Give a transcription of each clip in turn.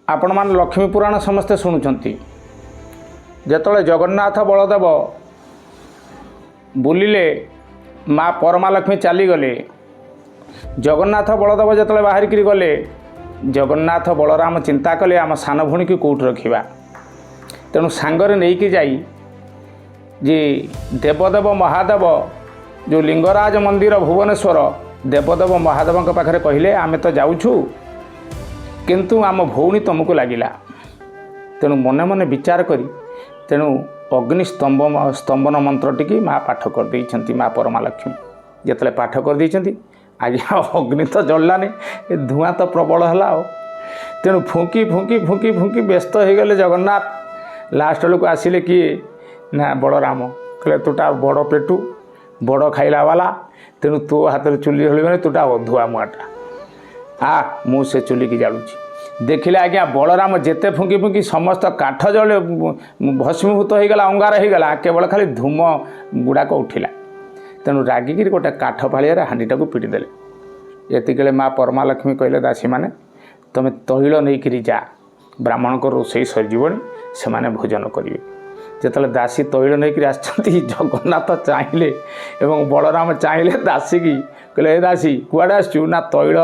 आपण मान लक्ष्मी पुराण समस्ते शुणुंट जिते जगन्नाथ बलदेव बुलिले माँ परमालक्ष्मी चलीगले जगन्नाथ बलदेव जिते बाहर गले जगन्नाथ बलराम चिंता कले आम सान भूणी की कौट रखा तेणु सांगरे नहीं कि जाई जे देवदेव महादेव जो लिंगराज मंदिर भुवनेश्वर देवदेव महादेव पाखे कहले आमे तो जाऊँ किंतु आम भौणी तुमको लगिला तेणु मने मने विचार करी तेणु स्तंभन मंत्र टी माँ पाठ कर देइछंती माँ परमालक्ष्मी जिते पाठ कर देइछंती आज्ञा अग्नि तो जलानी धुआं तो प्रबल है तेणु फुंकी फुंकी फुंकी फुंकी व्यस्त हो गले जगन्नाथ लास्ट लोक आसिले किए ना बलराम कहले तुटा बड़ पेटू बड़ खाइला वाला तेणु तो हाथ में चुली हल तुटा अधुआ मुआटा मु से चुली की जालुची देखिले आज्ञा बलराम जेते फुंकी फुंकी समस्त काठ जल भस्मीभूत हो गला अंगार हो गला केवल खाली धूम गुड़ाक उठिला तेणु रागिकी गोटे काठ फाड़िया हांडीटा को पिटी देले एतिकले माँ परमालक्ष्मी कहले दासी माने तुम तैल नहीं जा ब्राह्मण को रोषई सरीजनी से माने भोजन करेंगे जिते दासी तैल नहीं आसछंती जगन्नाथ चाहिए एवं बलराम चाहिए दासी की कहले दासी कुआड़े आसचु ना तैल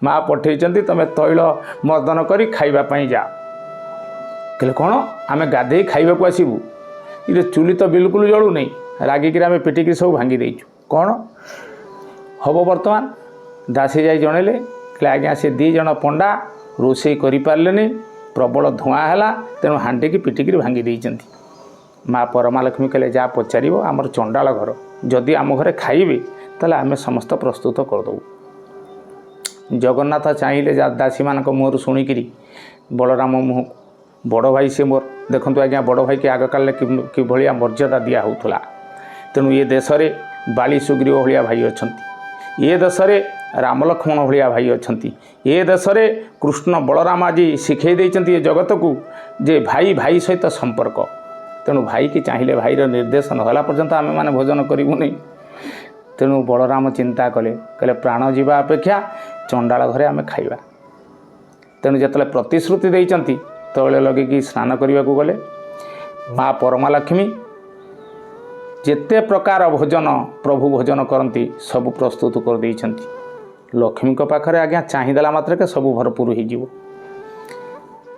माँ पठे तुम तैल मर्दन कर खावाई जा कहले कौन आम गाधे खाइबा आसबू ये चुली तो बिल्कुल जलू नहीं रागिकी आम पिटिकी सब भांगी देचु कौन हम बर्तमान दासी जाई जनइले कहले आज्ञा से दी जन पंडा रोषे करें प्रबल धुआं है तेणु हांडी की पिटिकी भांगी देइछंती माँ परमालक्ष्मी कहले जा पचार आमर चंडाल घर जदि आम घरे खाइबे ताले आमे समस्त प्रस्तुत करदे जगन्नाथ चाहिए दासी मान मुहर शुणिकी बलराम मुह बड़ भाई से मोर देखु आज्ञा बड़ भाई के आग काले कि भाया मर्यादा दिया होता तेणु ये देश में बाली सुग्रीव भाया भाई अच्छा ये देश में राम लक्ष्मण भाया भाई अच्छा ये देश में कृष्ण बलराम आज शिखे देते ये जगत को जे भाई भाई सहित संपर्क तेणु भाई की चाहिए भाई निर्देश नहला पर्यंत आम मैंने भोजन करूँ तेणु बलराम चिंता कले कहले प्राण जीवा अपेक्षा चंडाल घरे आम खाइबा तेणु जिते प्रतिश्रुति देइछंती तैल लगे स्नान करने को गले माँ परमालक्ष्मी जेते प्रकार भोजन प्रभु भोजन करती सब प्रस्तुत कर देइछंती लक्ष्मी पाखरे आज्ञा चाहिदेला मात्र के सब भरपूर हो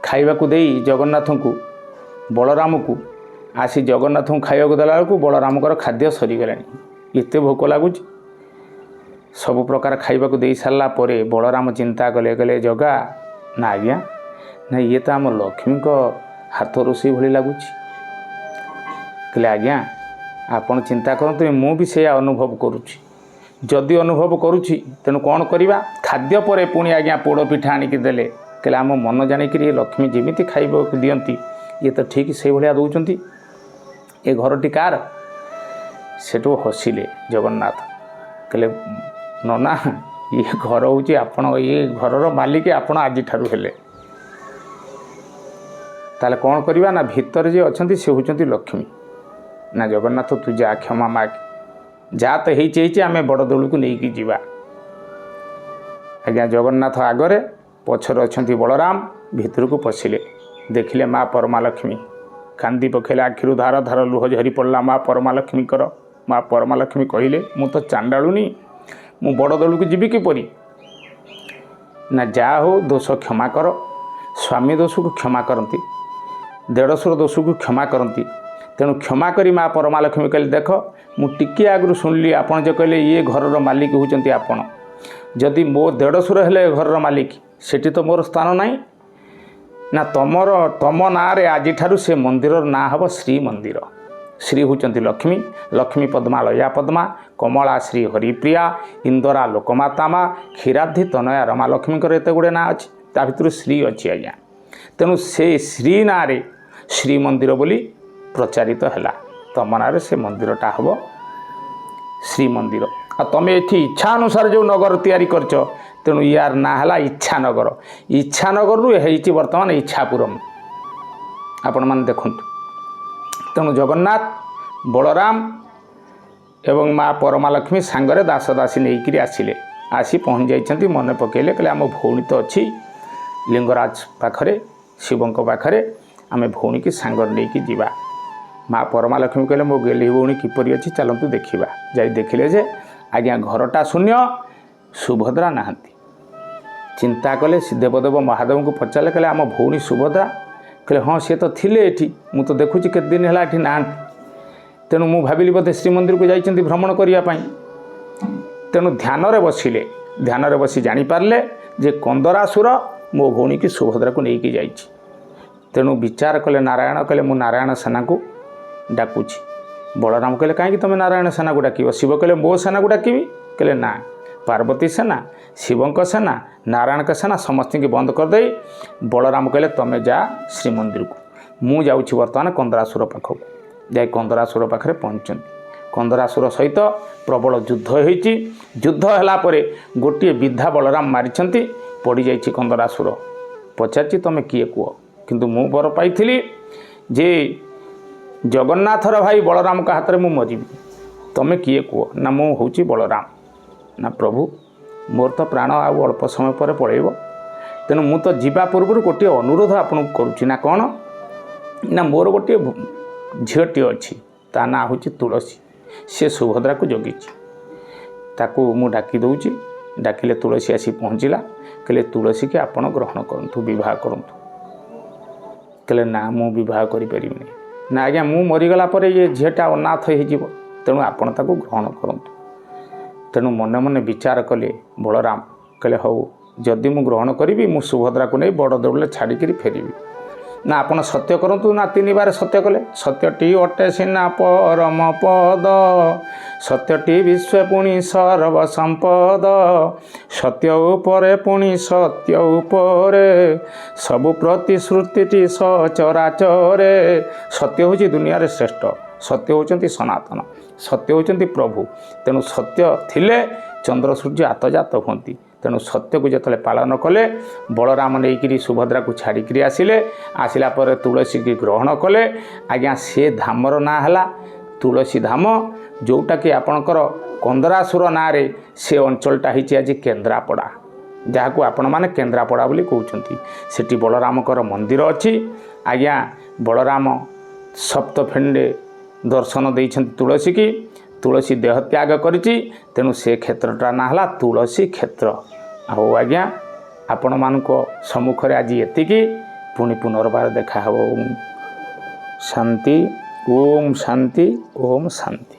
खाइबा को देई जगन्नाथ को बलराम को आसी जगन्नाथ को खाइबा देला बेलू बलराम खाद्य सरीगला एत भोक लगुच सब प्रकार खाइबा को दे सारा पर बलराम चिंता कले कहले जगा ना आज्ञा ना ये तो आम लक्ष्मी हाथ रोषे भली लगुच कहले आज्ञा आपण चिंता करते मु भी से अनुभव करुच्ची जदि अनुभव करुच्ची तेणु कौन करवा खाद्य पर पुणी आज्ञा पोड़ पिठा आणिकी देले कहले आम मन जानिक लक्ष्मी जमी खाइबा दियंती ये तो ठीक से भाया दौरान ये घरटी कार सेठू हसिले जगन्नाथ कहले नना ये घर हूँ आपण ये घर मालिक आपण आज हेले ताले कौन करवा ना भितर जे अच्छा से होती लक्ष्मी ना जगन्नाथ तू जा क्षमा माग जा तो होती आम बड़ दौड़ को लेकिन जीवा आज्ञा जगन्नाथ आगरे पछर अच्छा बलराम भितर को पशिले देखिले माँ परमालक्ष्मी कांदी पकेले आखिर धार धार लुह झरी पड़ा माँ परमालक्ष्मी कर माँ परमालक्ष्मी कहले मु तो चांडालुनी मु बड़ दौड़ को जीवी किपरि ना जा हो दोष क्षमा कर स्वामी दोष को क्षमा करती देढ़शुर दोष को क्षमा करती तेणु क्षमा करी माँ परमालक्ष्मी कहले देख मु टिके आगु शुणिली आपड़ जो कहले ये घर मालिक होती आपण जदि मो देढ़शुर हेले घर मालिक सेठी तो मोर स्थान नहीं ना तम ना आज से मंदिर ना हम श्री मंदिर श्री होती लक्ष्मी लक्ष्मी पद्मा लया पद्मा कमला श्री हरिप्रिया इंदरा लोकमाता माँ क्षीराब्धि तनया रमा लक्ष्मी एत गुड़े ना अच्छी ता भर श्री अच्छी आज्ञा तेणु से श्री ना श्री मंदिर बोली प्रचारित है तम ना से मंदिरटा हम श्री मंदिर आ तुम ये इच्छा अनुसार जो नगर तैयारी करछ तेणु यार ना है इच्छानगर रु बर्तमान इच्छापुरम आपण मैंने देखु तेणु जगन्नाथ बलराम एवं माँ परमालक्ष्मी सांगरे दास दासी नहीं आसिले आसी पहुँच जाइछंती मन पकेले कहले आम भौणी तो अच्छी लिंगराज पाखरे ଶିବଙ୍କ ପାଖରେ ଆମେ ଭଉଣୀକି ସାଙ୍ଗରେ ନେଇକି ଯିବା। ମା ପରମାଲକ୍ଷ୍ମୀ କହିଲେ ମୋ ଗେଲି ଭଉଣୀ କିପରି ଅଛି ଚାଲନ୍ତୁ ଦେଖିବା। ଯାଇ ଦେଖିଲେ ଯେ ଆଜ୍ଞା ଘରଟା ଶୂନ୍ୟ, ସୁଭଦ୍ରା ନାହାନ୍ତି। ଚିନ୍ତା କଲେ, ଦେବଦେବ ମହାଦେବଙ୍କୁ ପଚାରିଲେ, କହିଲେ ଆମ ଭଉଣୀ ସୁଭଦ୍ରା? କହିଲେ ହଁ ସିଏ ତ ଥିଲେ ଏଠି, ମୁଁ ତ ଦେଖୁଛି କେତେ ଦିନ ହେଲା ଏଠି ନାହାନ୍ତି। ତେଣୁ ମୁଁ ଭାବିଲି ବୋଧେ ଶ୍ରୀମନ୍ଦିରକୁ ଯାଇଛନ୍ତି ଭ୍ରମଣ କରିବା ପାଇଁ। ତେଣୁ ଧ୍ୟାନରେ ବସିଲେ, ଧ୍ୟାନରେ ବସି ଜାଣିପାରିଲେ ଯେ କନ୍ଦରାସୁର ମୋ ଭଉଣୀକି ସୁଭଦ୍ରାକୁ ନେଇକି ଯାଇଛି। ତେଣୁ ବିଚାର କଲେ ନାରାୟଣ, କହିଲେ ମୁଁ ନାରାୟଣ ସେନାକୁ ଡାକୁଛି। ବଳରାମ କହିଲେ କାହିଁକି ତୁମେ ନାରାୟଣ ସେନାକୁ ଡାକିବ? ଶିବ କହିଲେ ମୋ ସେନାକୁ ଡାକିବି? କହିଲେ ନା, ପାର୍ବତୀ ସେନା, ଶିବଙ୍କ ସେନା, ନାରାୟଣଙ୍କ ସେନା ସମସ୍ତଙ୍କୁ ବନ୍ଦ କରିଦେଇ ବଳରାମ କହିଲେ ତମେ ଯା ଶ୍ରୀମନ୍ଦିରକୁ, ମୁଁ ଯାଉଛି ବର୍ତ୍ତମାନ କନ୍ଦରାସୁର ପାଖକୁ। ଯାଇ କନ୍ଦରାସୁର ପାଖରେ ପହଞ୍ଚନ୍ତି। କନ୍ଦରାସୁର ସହିତ ପ୍ରବଳ ଯୁଦ୍ଧ ହୋଇଛି। ଯୁଦ୍ଧ ହେଲା ପରେ ଗୋଟିଏ ବିଧା ବଳରାମ ମାରିଛନ୍ତି, ପଡ଼ିଯାଇଛି କନ୍ଦରାସୁର। ପଚାରିଛି ତମେ କିଏ କୁହ? କିନ୍ତୁ ମୁଁ ବର ପାଇଥିଲି ଯେ ଜଗନ୍ନାଥର ଭାଇ ବଳରାମଙ୍କ ହାତରେ ମୁଁ ମରିବି, ତମେ କିଏ କୁହ? ନା ମୁଁ ହେଉଛି ବଳରାମ। ନା ପ୍ରଭୁ, ମୋର ତ ପ୍ରାଣ ଆଉ ଅଳ୍ପ ସମୟ ପରେ ପଳେଇବ, ତେଣୁ ମୁଁ ତ ଯିବା ପୂର୍ବରୁ ଗୋଟିଏ ଅନୁରୋଧ ଆପଣଙ୍କୁ କରୁଛି। ନା କ'ଣ? ନା ମୋର ଗୋଟିଏ ଝିଅଟିଏ ଅଛି, ତା ନାଁ ହେଉଛି ତୁଳସୀ। ସେ ସୁଭଦ୍ରାକୁ ଜଗିଛି, ତାକୁ ମୁଁ ଡାକି ଦେଉଛି। ଡାକିଲେ ତୁଳସୀ ଆସି ପହଞ୍ଚିଲା। କହିଲେ ତୁଳସୀକି ଆପଣ ଗ୍ରହଣ କରନ୍ତୁ, ବିବାହ କରନ୍ତୁ। କହିଲେ ନା ମୁଁ ବିବାହ କରିପାରିବିନି। ନା ଆଜ୍ଞା ମୁଁ ମରିଗଲା ପରେ ଏ ଝିଅଟା ଅନାଥ ହେଇଯିବ, ତେଣୁ ଆପଣ ତାକୁ ଗ୍ରହଣ କରନ୍ତୁ। ତେଣୁ ମନେ ମନେ ବିଚାର କଲେ ବଳରାମ। କହିଲେ ହଉ, ଯଦି ମୁଁ ଗ୍ରହଣ କରିବି ମୁଁ ସୁଭଦ୍ରାକୁ ନେଇ ବଡ଼ ଦେଉଳରେ ଛାଡ଼ିକିରି ଫେରିବି। ନା ଆପଣ ସତ୍ୟ କରନ୍ତୁ। ନା 3 ବାର ସତ୍ୟ କଲେ। ସତ୍ୟଟି ଅଟେ ସିନା ପରମ ପଦ, ସତ୍ୟଟି ବିଶ୍ୱ ପୁଣି ସର୍ବ ସମ୍ପଦ, ସତ୍ୟ ଉପରେ ପୁଣି ସତ୍ୟ ଉପରେ, ସବୁ ପ୍ରତିଶ୍ରୁତିଟି ସଚରାଚରେ। ସତ୍ୟ ହେଉଛି ଦୁନିଆରେ ଶ୍ରେଷ୍ଠ, ସତ୍ୟ ହେଉଛନ୍ତି ସନାତନ, ସତ୍ୟ ହେଉଛନ୍ତି ପ୍ରଭୁ। ତେଣୁ ସତ୍ୟ ଥିଲେ ଚନ୍ଦ୍ର ସୂର୍ଯ୍ୟ ଆତଜାତ ହୁଅନ୍ତି। ତେଣୁ ସତ୍ୟକୁ ଯେତେବେଳେ ପାଳନ କଲେ, ବଳରାମ ନେଇକରି ସୁଭଦ୍ରାକୁ ଛାଡ଼ିକିରି ଆସିଲେ। ଆସିଲା ପରେ ତୁଳସୀକି ଗ୍ରହଣ କଲେ। ଆଜ୍ଞା ସେ ଧାମର ନାଁ ହେଲା ତୁଳସୀ ଧାମ, ଯେଉଁଟାକି ଆପଣଙ୍କର କନ୍ଦରାସୁର ନାଁରେ ସେ ଅଞ୍ଚଳଟା ହେଇଛି ଆଜି କେନ୍ଦ୍ରାପଡ଼ା, ଯାହାକୁ ଆପଣମାନେ କେନ୍ଦ୍ରାପଡ଼ା ବୋଲି କହୁଛନ୍ତି। ସେଠି ବଳରାମଙ୍କର ମନ୍ଦିର ଅଛି। ଆଜ୍ଞା ବଳରାମ ସପ୍ତଫେଣ୍ଡେ ଦର୍ଶନ ଦେଇଛନ୍ତି ତୁଳସୀକି। ତୁଳସୀ ଦେହ ତ୍ୟାଗ କରିଛି, ତେଣୁ ସେ କ୍ଷେତ୍ରଟା ନାଁ ହେଲା ତୁଳସୀ କ୍ଷେତ୍ର। ଆଉ ଆଜ୍ଞା ଆପଣମାନଙ୍କ ସମ୍ମୁଖରେ ଆଜି ଏତିକି। ପୁଣି ପୁନର୍ବାର ଦେଖା ହେବ। ଓମ୍ ଶାନ୍ତି, ଓମ୍ ଶାନ୍ତି, ଓମ୍ ଶାନ୍ତି।